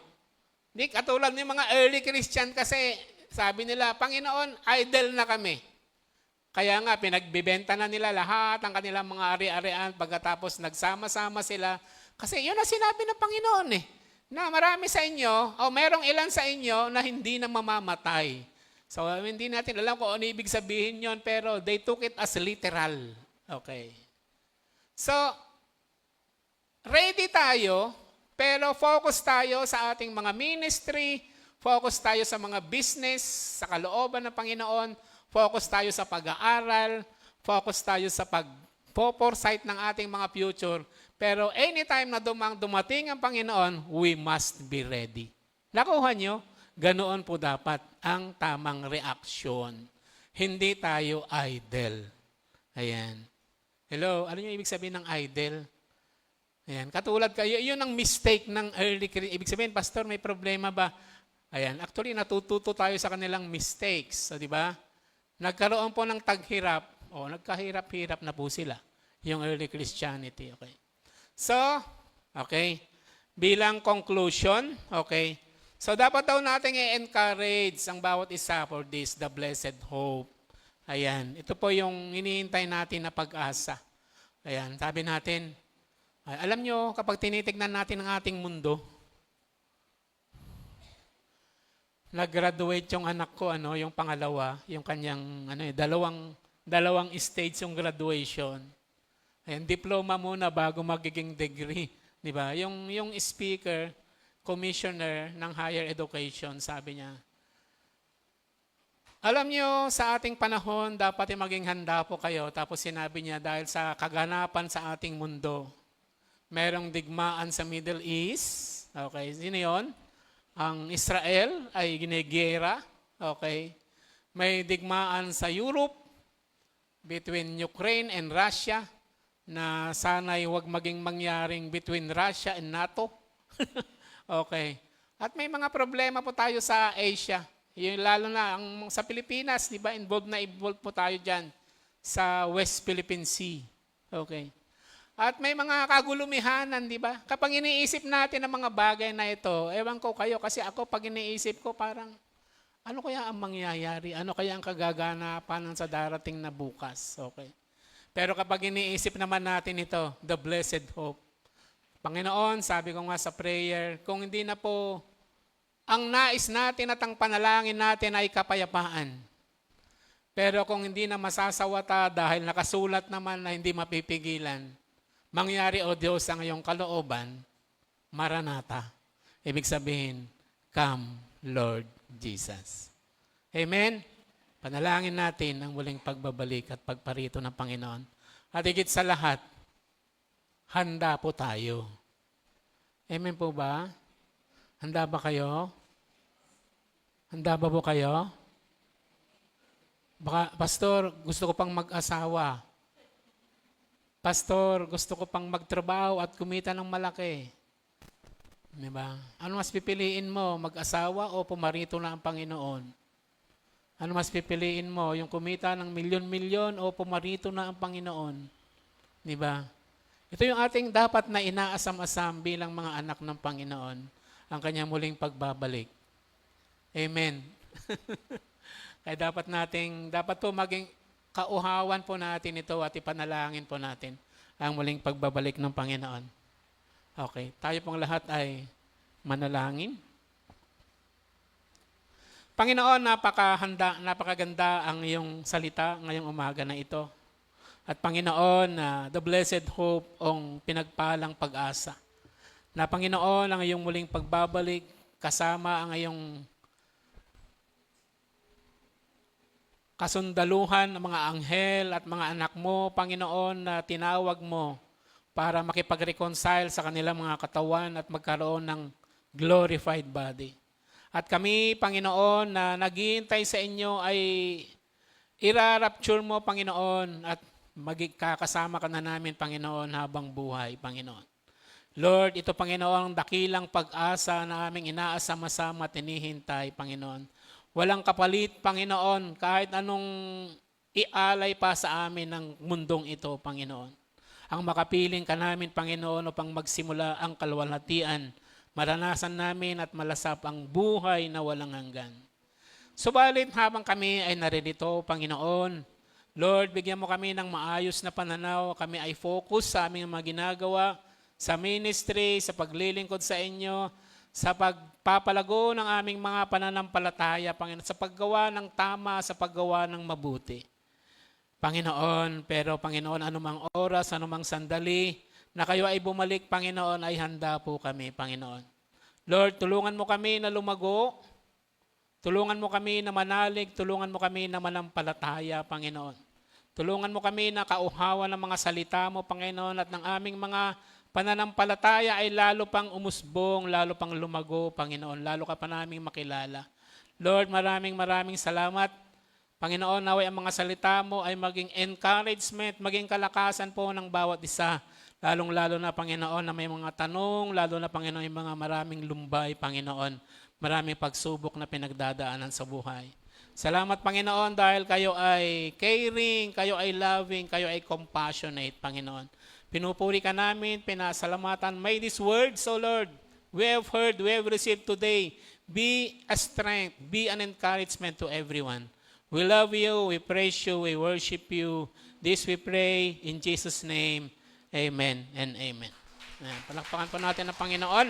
Speaker 1: Hindi katulad ng mga early Christian kasi sabi nila, Panginoon, idle na kami. Kaya nga, pinagbibenta na nila lahat ang kanilang mga ari-arian pagkatapos nagsama-sama sila. Kasi yun ang sinabi ng Panginoon na marami sa inyo, o merong ilan sa inyo na hindi na mamamatay. So, hindi natin alam kung ano ibig sabihin yon, pero they took it as literal. Okay. So, ready tayo, pero focus tayo sa ating mga ministry, focus tayo sa mga business, sa kalooban ng Panginoon, focus tayo sa pag-aaral, focus tayo sa pag-foresight ng ating mga future. Pero anytime na dumating ang Panginoon, we must be ready. Nakuha nyo? Ganoon po dapat ang tamang reaksyon. Hindi tayo idle. Ayan. Hello, ano yung ibig sabihin ng idle? Ayan, katulad kayo, yun ang mistake ng early Christian. Ibig sabihin, Pastor, may problema ba? Ayan, actually, natututo tayo sa kanilang mistakes. So, di ba? Nagkaroon po ng taghirap, nagkahirap-hirap na po sila, yung early Christianity. Okay. So, okay, bilang conclusion, okay, so dapat daw natin i-encourage ang bawat isa for this, the blessed hope. Ayan, ito po yung hinihintay natin na pag-asa. Ayan, sabi natin, alam nyo, kapag tinitignan natin ang ating mundo, nag-graduate yung anak ko, yung pangalawa, yung kanyang dalawang stage yung graduation. Ayan, diploma muna bago magiging degree, di ba? Yung speaker, commissioner ng higher education, sabi niya, alam niyo, sa ating panahon, dapat maging handa po kayo. Tapos sinabi niya, dahil sa kaganapan sa ating mundo, merong digmaan sa Middle East. Okay, sino yun? Ang Israel ay ginigera. Okay. May digmaan sa Europe between Ukraine and Russia na sana'y huwag maging mangyaring between Russia and NATO. Okay. At may mga problema po tayo sa Asia. Yung lalo na sa Pilipinas, di ba? Involved po tayo dyan sa West Philippine Sea. Okay. At may mga kagulumihanan, di ba? Kapag iniisip natin ang mga bagay na ito, ewan ko kayo, kasi ako pag iniisip ko parang, ano kaya ang mangyayari? Ano kaya ang kagaganapan sa darating na bukas? Okay. Pero kapag iniisip naman natin ito, the blessed hope. Panginoon, sabi ko nga sa prayer, kung hindi na po ang nais natin at ang panalangin natin ay kapayapaan. Pero kung hindi na masasawata dahil nakasulat naman na hindi mapipigilan, mangyari, O Diyos, ang iyong kalooban, Maranatha. Ibig sabihin, come, Lord Jesus. Amen? Panalangin natin ang muling pagbabalik at pagparito ng Panginoon. At higit sa lahat, handa po tayo. Amen po ba? Handa ba kayo? Handa ba po kayo? Baka, Pastor, gusto ko pang mag-asawa. Pastor, gusto ko pang magtrabaho at kumita ng malaki. Diba? Ano mas pipiliin mo? Mag-asawa o pumarito na ang Panginoon? Ano mas pipiliin mo? Yung kumita ng milyon-milyon o pumarito na ang Panginoon? Diba? Ito yung ating dapat na inaasam-asam bilang mga anak ng Panginoon, ang kanyang muling pagbabalik. Amen. Kaya dapat po maging kauhawan po natin ito at ipanalangin po natin ang muling pagbabalik ng Panginoon. Okay, tayo pong lahat ay manalangin. Panginoon, napakaganda ang iyong salita ngayong umaga na ito. At Panginoon, the blessed hope ang pinagpalang pag-asa. Na Panginoon, ang iyong muling pagbabalik kasama ang iyong kasundaluhan ng mga anghel at mga anak mo, Panginoon, na tinawag mo para makipag-reconcile sa kanilang mga katawan at magkaroon ng glorified body. At kami, Panginoon, na naghihintay sa inyo ay irarapture mo, Panginoon, at magkakasama ka na namin, Panginoon, habang buhay, Panginoon. Lord, ito, Panginoon, ang dakilang pag-asa na aming inaasama-sama at hinihintay, Panginoon. Walang kapalit, Panginoon, kahit anong ialay pa sa amin ng mundong ito, Panginoon. Ang makapiling ka namin, Panginoon, upang magsimula ang kalwalhatian, maranasan namin at malasap ang buhay na walang hanggan. Subalit habang kami ay naririto, Panginoon, Lord, bigyan mo kami ng maayos na pananaw. Kami ay focus sa aming mga ginagawa, sa ministry, sa paglilingkod sa inyo, sa pagpapalago ng aming mga pananampalataya, Panginoon, sa paggawa ng tama, sa paggawa ng mabuti. Panginoon, pero Panginoon, anumang oras, anumang sandali, na kayo ay bumalik, Panginoon, ay handa po kami, Panginoon. Lord, tulungan mo kami na lumago, tulungan mo kami na manalig, tulungan mo kami na manampalataya, Panginoon. Tulungan mo kami na kauhawan ng mga salita mo, Panginoon, at ng aming mga pananampalataya ay lalo pang umusbong, lalo pang lumago, Panginoon, lalo ka pa naming makilala. Lord, maraming salamat. Panginoon, naway ang mga salita mo ay maging encouragement, maging kalakasan po ng bawat isa. Lalong-lalo na, Panginoon, na may mga tanong, lalo na, Panginoon, yung mga maraming lumbay, Panginoon, maraming pagsubok na pinagdadaanan sa buhay. Salamat, Panginoon, dahil kayo ay caring, kayo ay loving, kayo ay compassionate, Panginoon. Pinupuri ka namin, pinasalamatan. May these words, O Lord, we have heard, we have received today, be a strength, be an encouragement to everyone. We love you, we praise you, we worship you. This we pray in Jesus' name. Amen and amen. Palakpakan po natin ang Panginoon.